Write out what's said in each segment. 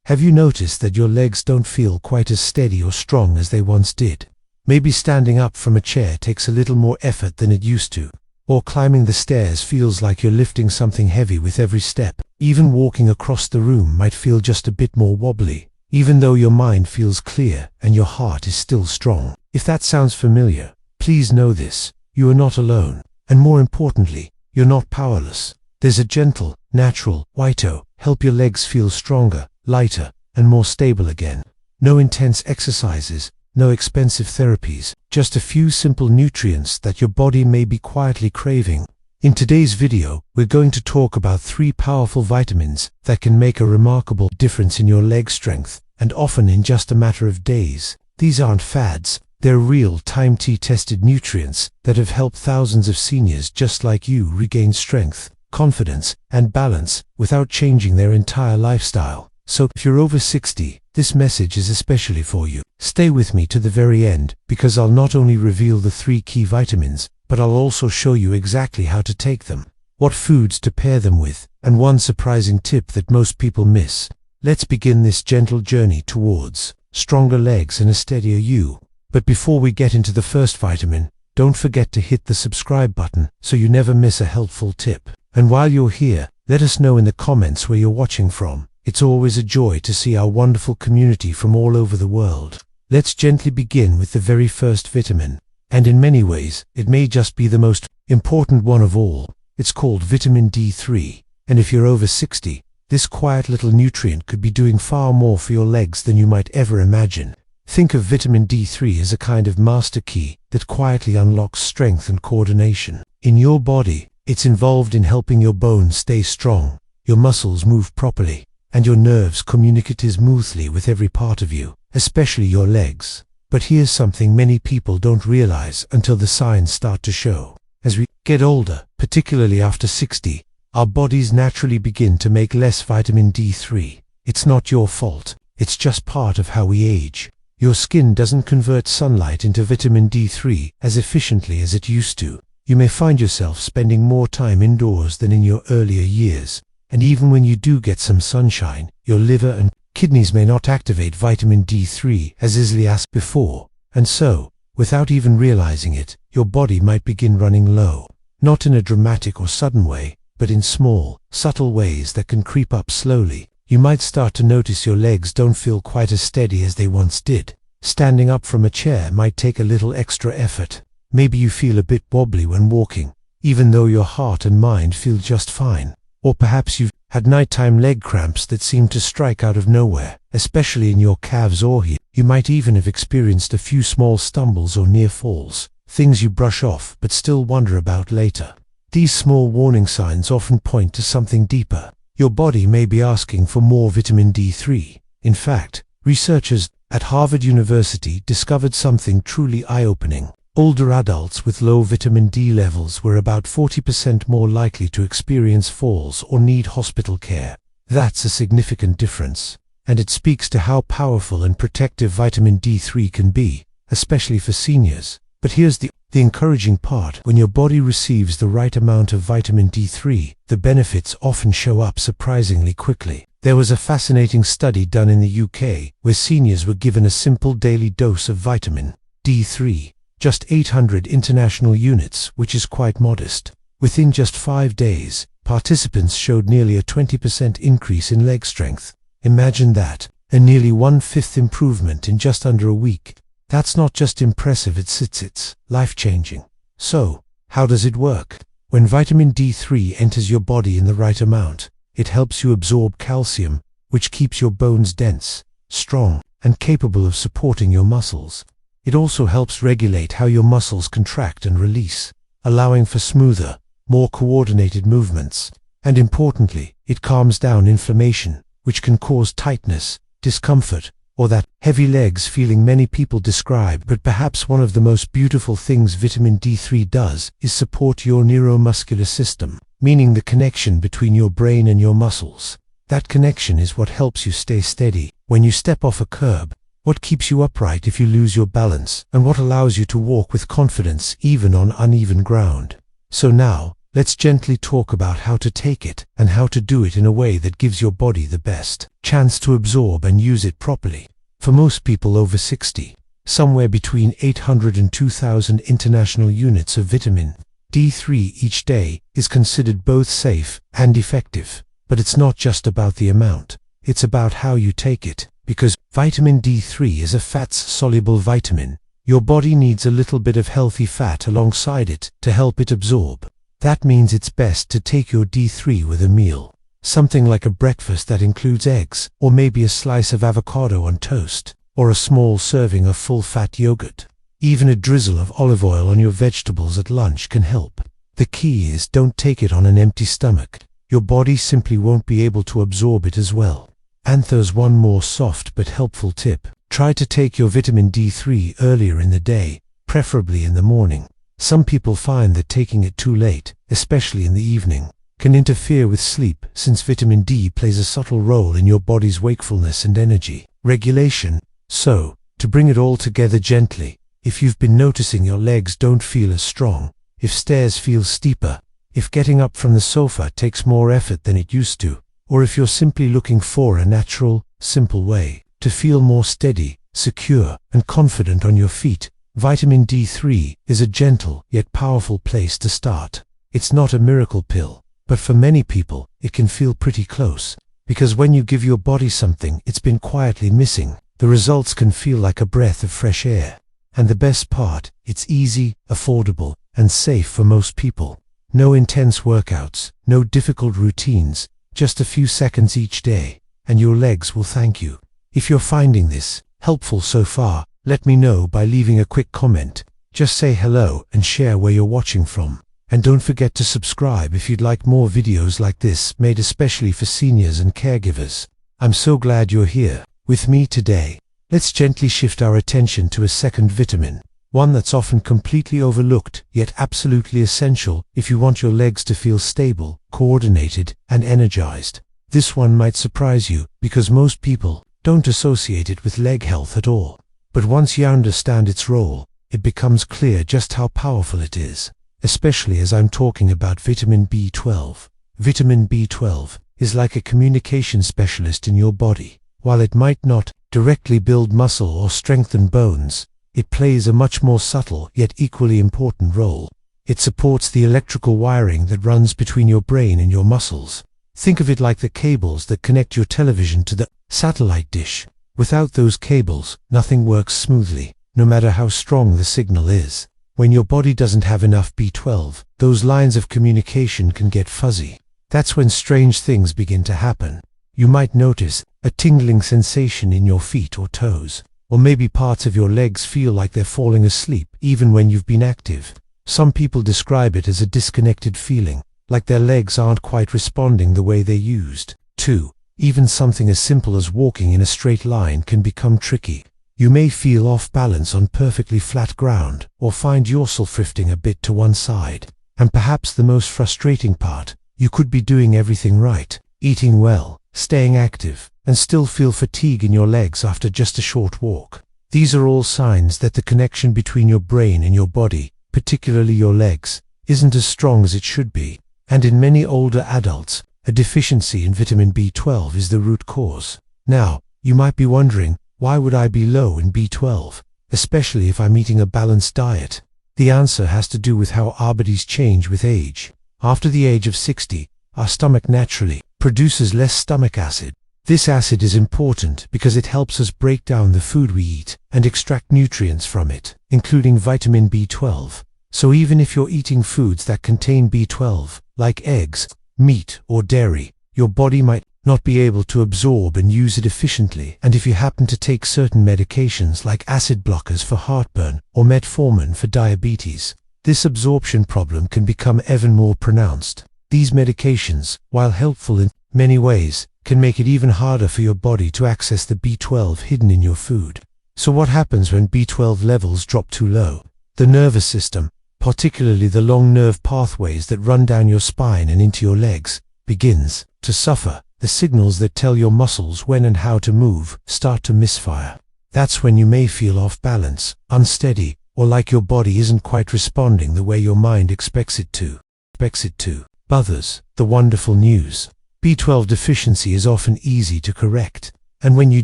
Have you noticed that your legs don't feel quite as steady or strong as they once did? Maybe standing up from a chair takes a little more effort than it used to. Or climbing the stairs feels like you're lifting something heavy with every step. Even walking across the room might feel just a bit more wobbly, even though your mind feels clear and your heart is still strong. If that sounds familiar, please know this: you are not alone. And more importantly, you're not powerless. There's a gentle, natural way to help your legs feel stronger, lighter, and more stable again. No intense exercises, no expensive therapies, just a few simple nutrients that your body may be quietly craving. In today's video, we're going to talk about 3 powerful vitamins that can make a remarkable difference in your leg strength, and often in just a matter of days. These aren't fads, they're real time-tested nutrients that have helped thousands of seniors just like you regain strength, confidence, and balance without changing their entire lifestyle. So, if you're over 60, this message is especially for you. Stay with me to the very end, because I'll not only reveal the 3 key vitamins, but I'll also show you exactly how to take them, what foods to pair them with, and one surprising tip that most people miss. Let's begin this gentle journey towards stronger legs and a steadier you. But before we get into the first vitamin, don't forget to hit the subscribe button so you never miss a helpful tip. And while you're here, let us know in the comments where you're watching from. It's always a joy to see our wonderful community from all over the world. Let's gently begin with the very first vitamin. And in many ways, it may just be the most important one of all. It's called vitamin D3. And if you're over 60, this quiet little nutrient could be doing far more for your legs than you might ever imagine. Think of vitamin D3 as a kind of master key that quietly unlocks strength and coordination. In your body, it's involved in helping your bones stay strong, your muscles move properly, and your nerves communicate smoothly with every part of you, especially your legs. But here's something many people don't realize until the signs start to show. As we get older, particularly after 60, our bodies naturally begin to make less vitamin D3. It's not your fault, it's just part of how we age. Your skin doesn't convert sunlight into vitamin D3 as efficiently as it used to. You may find yourself spending more time indoors than in your earlier years. And even when you do get some sunshine, your liver and kidneys may not activate vitamin D3 as easily as before. And so, without even realizing it, your body might begin running low. Not in a dramatic or sudden way, but in small, subtle ways that can creep up slowly. You might start to notice your legs don't feel quite as steady as they once did. Standing up from a chair might take a little extra effort. Maybe you feel a bit wobbly when walking, even though your heart and mind feel just fine. Or perhaps you've had nighttime leg cramps that seem to strike out of nowhere, especially in your calves or heel. You might even have experienced a few small stumbles or near falls, things you brush off but still wonder about later. These small warning signs often point to something deeper. Your body may be asking for more vitamin D3. In fact, researchers at Harvard University discovered something truly eye-opening. Older adults with low vitamin D levels were about 40% more likely to experience falls or need hospital care. That's a significant difference, and it speaks to how powerful and protective vitamin D3 can be, especially for seniors. But here's the encouraging part: when your body receives the right amount of vitamin D3, the benefits often show up surprisingly quickly. There was a fascinating study done in the UK where seniors were given a simple daily dose of vitamin D3. Just 800 international units, which is quite modest. Within just 5 days, participants showed nearly a 20% increase in leg strength. Imagine that, a nearly 1/5 improvement in just under a week. That's not just impressive, it's life-changing. So, how does it work? When vitamin D3 enters your body in the right amount, it helps you absorb calcium, which keeps your bones dense, strong, and capable of supporting your muscles. It also helps regulate how your muscles contract and release, allowing for smoother, more coordinated movements. And importantly, it calms down inflammation, which can cause tightness, discomfort, or that heavy legs feeling many people describe. But perhaps one of the most beautiful things vitamin D3 does is support your neuromuscular system, meaning the connection between your brain and your muscles. That connection is what helps you stay steady when you step off a curb, what keeps you upright if you lose your balance, and what allows you to walk with confidence even on uneven ground. So now, let's gently talk about how to take it and how to do it in a way that gives your body the best chance to absorb and use it properly. For most people over 60, somewhere between 800 and 2000 international units of vitamin D3 each day is considered both safe and effective. But it's not just about the amount, it's about how you take it, because vitamin D3 is a fats-soluble vitamin. Your body needs a little bit of healthy fat alongside it to help it absorb. That means it's best to take your D3 with a meal. Something like a breakfast that includes eggs, or maybe a slice of avocado on toast, or a small serving of full-fat yogurt. Even a drizzle of olive oil on your vegetables at lunch can help. The key is don't take it on an empty stomach. Your body simply won't be able to absorb it as well. And there's one more soft but helpful tip. Try to take your vitamin D3 earlier in the day, preferably in the morning. Some people find that taking it too late, especially in the evening, can interfere with sleep, since vitamin D plays a subtle role in your body's wakefulness and energy regulation. So, to bring it all together gently, if you've been noticing your legs don't feel as strong, if stairs feel steeper, if getting up from the sofa takes more effort than it used to, or if you're simply looking for a natural, simple way to feel more steady, secure, and confident on your feet, vitamin D3 is a gentle yet powerful place to start. It's not a miracle pill, but for many people, it can feel pretty close. Because when you give your body something it's been quietly missing, the results can feel like a breath of fresh air. And the best part, it's easy, affordable, and safe for most people. No intense workouts, no difficult routines, just a few seconds each day, and your legs will thank you. If you're finding this helpful so far, let me know by leaving a quick comment. Just say hello and share where you're watching from. And don't forget to subscribe if you'd like more videos like this made especially for seniors and caregivers. I'm so glad you're here with me today. Let's gently shift our attention to a second vitamin, one that's often completely overlooked, yet absolutely essential if you want your legs to feel stable, coordinated, and energized. This one might surprise you, because most people don't associate it with leg health at all. But once you understand its role, it becomes clear just how powerful it is, especially as I'm talking about vitamin B12. Vitamin B12 is like a communication specialist in your body. While it might not directly build muscle or strengthen bones, it plays a much more subtle yet equally important role. It supports the electrical wiring that runs between your brain and your muscles. Think of it like the cables that connect your television to the satellite dish. Without those cables, nothing works smoothly, no matter how strong the signal is. When your body doesn't have enough B12, those lines of communication can get fuzzy. That's when strange things begin to happen. You might notice a tingling sensation in your feet or toes, or maybe parts of your legs feel like they're falling asleep even when you've been active. Some people describe it as a disconnected feeling, like their legs aren't quite responding the way they used to. Even something as simple as walking in a straight line can become tricky. You may feel off balance on perfectly flat ground, or find yourself drifting a bit to one side. And perhaps the most frustrating part, you could be doing everything right, eating well, staying active, and still feel fatigue in your legs after just a short walk. These are all signs that the connection between your brain and your body, particularly your legs, isn't as strong as it should be. And in many older adults, a deficiency in vitamin B12 is the root cause. Now, you might be wondering, why would I be low in B12, especially if I'm eating a balanced diet? The answer has to do with how our bodies change with age. After the age of 60, our stomach naturally produces less stomach acid. This acid is important because it helps us break down the food we eat and extract nutrients from it, including vitamin B12. So even if you're eating foods that contain B12, like eggs, meat, or dairy, your body might not be able to absorb and use it efficiently. And if you happen to take certain medications like acid blockers for heartburn or metformin for diabetes, this absorption problem can become even more pronounced. These medications, while helpful in many ways, can make it even harder for your body to access the B12 hidden in your food. So what happens when B12 levels drop too low? The nervous system, particularly the long nerve pathways that run down your spine and into your legs, begins to suffer. The signals that tell your muscles when and how to move start to misfire. That's when you may feel off balance, unsteady, or like your body isn't quite responding the way your mind expects it to. expects it to. Others, the wonderful news. B12 deficiency is often easy to correct, and when you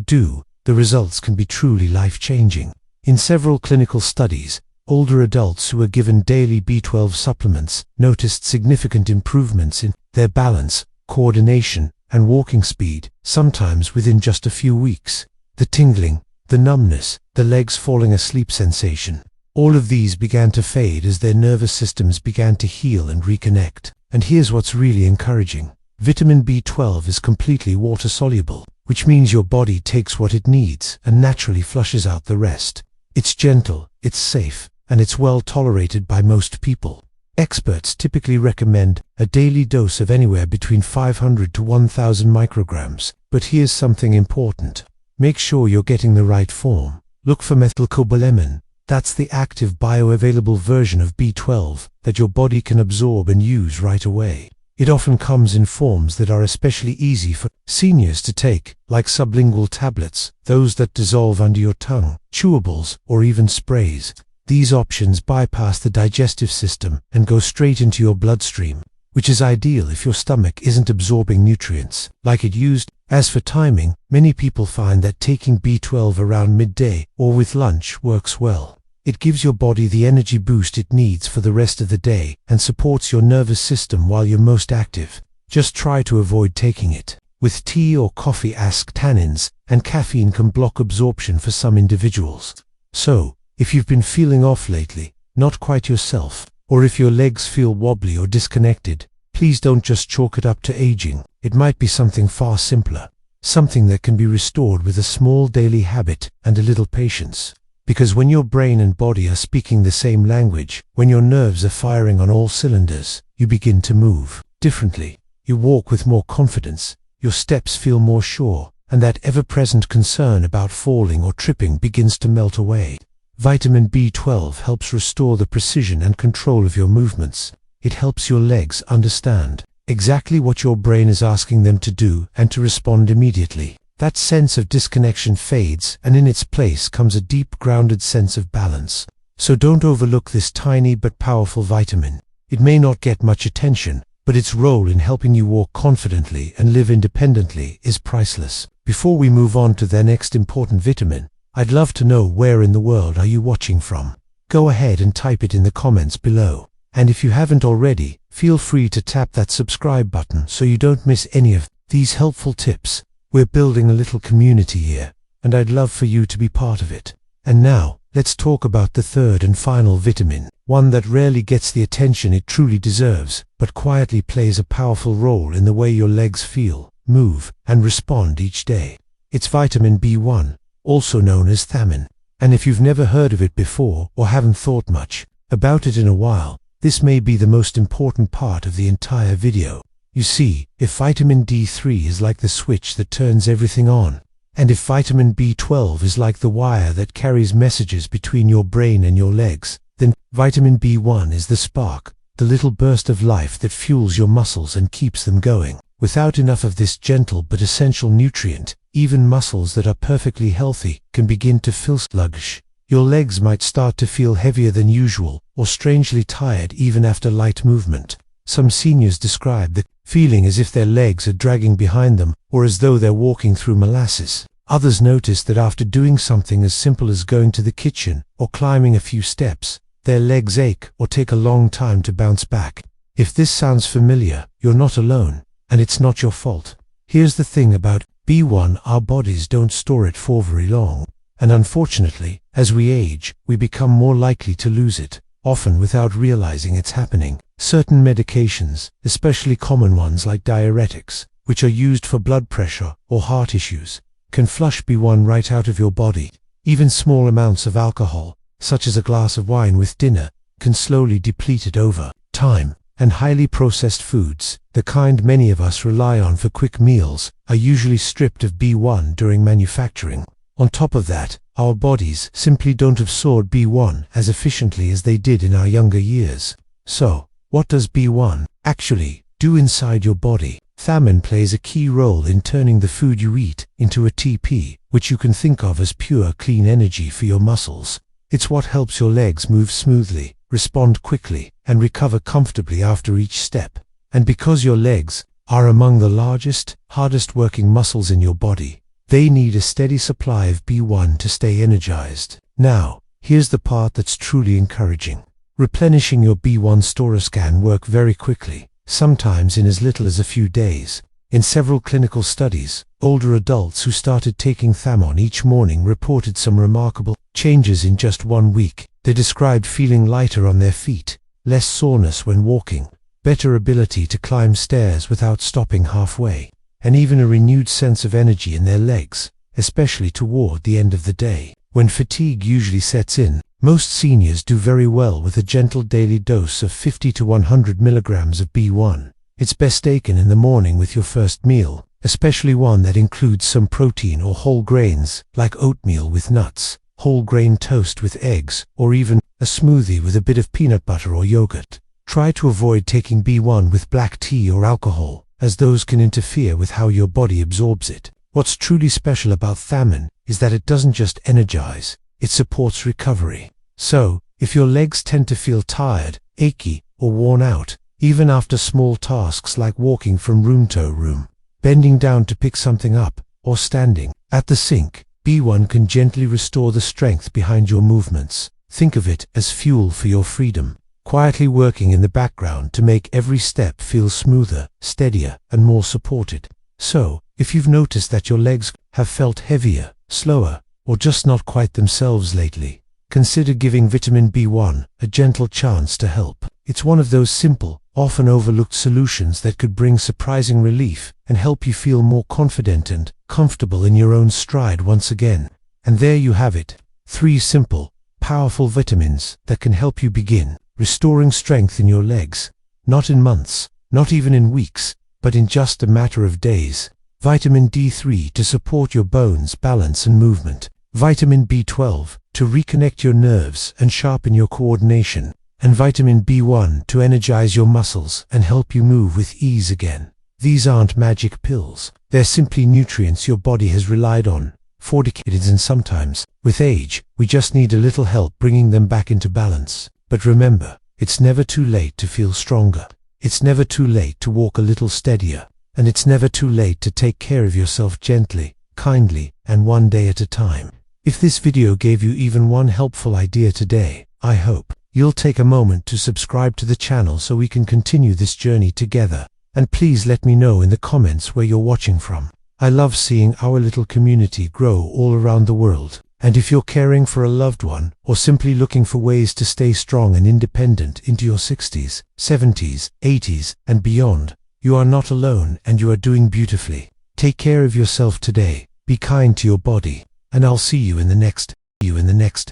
do, the results can be truly life-changing. In several clinical studies, older adults who were given daily B12 supplements noticed significant improvements in their balance, coordination, and walking speed, sometimes within just a few weeks. The tingling, the numbness, the legs falling asleep sensation, all of these began to fade as their nervous systems began to heal and reconnect. And here's what's really encouraging. Vitamin B12 is completely water-soluble, which means your body takes what it needs and naturally flushes out the rest. It's gentle, it's safe, and it's well tolerated by most people. Experts typically recommend a daily dose of anywhere between 500 to 1000 micrograms. But here's something important. Make sure you're getting the right form. Look for methylcobalamin. That's the active bioavailable version of B12 that your body can absorb and use right away. It often comes in forms that are especially easy for seniors to take, like sublingual tablets, those that dissolve under your tongue, chewables, or even sprays. These options bypass the digestive system and go straight into your bloodstream, which is ideal if your stomach isn't absorbing nutrients like it used. As for timing, many people find that taking B12 around midday or with lunch works well. It gives your body the energy boost it needs for the rest of the day and supports your nervous system while you're most active. Just try to avoid taking it with tea or coffee, as tannins and caffeine can block absorption for some individuals. So, if you've been feeling off lately, not quite yourself, or if your legs feel wobbly or disconnected, please don't just chalk it up to aging. It might be something far simpler, something that can be restored with a small daily habit and a little patience. Because when your brain and body are speaking the same language, when your nerves are firing on all cylinders, you begin to move differently. You walk with more confidence, your steps feel more sure, and that ever-present concern about falling or tripping begins to melt away. Vitamin B12 helps restore the precision and control of your movements. It helps your legs understand exactly what your brain is asking them to do and to respond immediately. That sense of disconnection fades, and in its place comes a deep, grounded sense of balance. So don't overlook this tiny but powerful vitamin. It may not get much attention, but its role in helping you walk confidently and live independently is priceless. Before we move on to the next important vitamin, I'd love to know, where in the world are you watching from? Go ahead and type it in the comments below. And if you haven't already, feel free to tap that subscribe button so you don't miss any of these helpful tips. We're building a little community here, and I'd love for you to be part of it. And now, let's talk about the third and final vitamin, one that rarely gets the attention it truly deserves, but quietly plays a powerful role in the way your legs feel, move, and respond each day. It's vitamin B1, also known as thiamine. And if you've never heard of it before or haven't thought much about it in a while, this may be the most important part of the entire video. You see, if vitamin D3 is like the switch that turns everything on, and if vitamin B12 is like the wire that carries messages between your brain and your legs, then vitamin B1 is the spark, the little burst of life that fuels your muscles and keeps them going. Without enough of this gentle but essential nutrient, even muscles that are perfectly healthy can begin to feel sluggish. Your legs might start to feel heavier than usual, or strangely tired even after light movement. Some seniors describe the feeling as if their legs are dragging behind them, or as though they're walking through molasses. Others notice that after doing something as simple as going to the kitchen or climbing a few steps, their legs ache or take a long time to bounce back. If this sounds familiar, you're not alone, and it's not your fault. Here's the thing about B1, our bodies don't store it for very long, and unfortunately, as we age, we become more likely to lose it, often without realizing it's happening. Certain medications, especially common ones like diuretics, which are used for blood pressure or heart issues, can flush B1 right out of your body. Even small amounts of alcohol, such as a glass of wine with dinner, can slowly deplete it over time. And highly processed foods, the kind many of us rely on for quick meals, are usually stripped of B1 during manufacturing. On top of that, our bodies simply don't absorb B1 as efficiently as they did in our younger years. So, what does B1 actually do inside your body? Thiamine plays a key role in turning the food you eat into ATP, which you can think of as pure, clean energy for your muscles. It's what helps your legs move smoothly, respond quickly, and recover comfortably after each step. And because your legs are among the largest, hardest working muscles in your body, they need a steady supply of B1 to stay energized. Now, here's the part that's truly encouraging. Replenishing your B1 stores can work very quickly, sometimes in as little as a few days. In several clinical studies, older adults who started taking Thamon each morning reported some remarkable changes in just 1 week. They described feeling lighter on their feet, less soreness when walking, better ability to climb stairs without stopping halfway, and even a renewed sense of energy in their legs, especially toward the end of the day. When fatigue usually sets in, most seniors do very well with a gentle daily dose of 50 to 100 milligrams of B1. It's best taken in the morning with your first meal, especially one that includes some protein or whole grains, like oatmeal with nuts, whole grain toast with eggs, or even a smoothie with a bit of peanut butter or yogurt. Try to avoid taking B1 with black tea or alcohol, as those can interfere with how your body absorbs it. What's truly special about Thamon is that it doesn't just energize, it supports recovery. So, if your legs tend to feel tired, achy, or worn out, even after small tasks like walking from room to room, bending down to pick something up, or standing at the sink, B1 can gently restore the strength behind your movements. Think of it as fuel for your freedom, quietly working in the background to make every step feel smoother, steadier, and more supported. So, if you've noticed that your legs have felt heavier, slower, or just not quite themselves lately, consider giving vitamin B1 a gentle chance to help. It's one of those simple, often overlooked solutions that could bring surprising relief and help you feel more confident and comfortable in your own stride once again. And there you have it, 3 simple, powerful vitamins that can help you begin restoring strength in your legs, not in months, not even in weeks, but in just a matter of days. Vitamin D3 to support your bones, balance and movement. Vitamin B12 to reconnect your nerves and sharpen your coordination. And vitamin B1 to energize your muscles and help you move with ease again. These aren't magic pills. They're simply nutrients your body has relied on for decades, and sometimes, with age, we just need a little help bringing them back into balance. But remember, it's never too late to feel stronger. It's never too late to walk a little steadier. And it's never too late to take care of yourself gently, kindly, and one day at a time. If this video gave you even one helpful idea today, I hope you'll take a moment to subscribe to the channel so we can continue this journey together. And please let me know in the comments where you're watching from. I love seeing our little community grow all around the world. And if you're caring for a loved one, or simply looking for ways to stay strong and independent into your 60s, 70s, 80s, and beyond, you are not alone and you are doing beautifully. Take care of yourself today, be kind to your body, and I'll see you in the next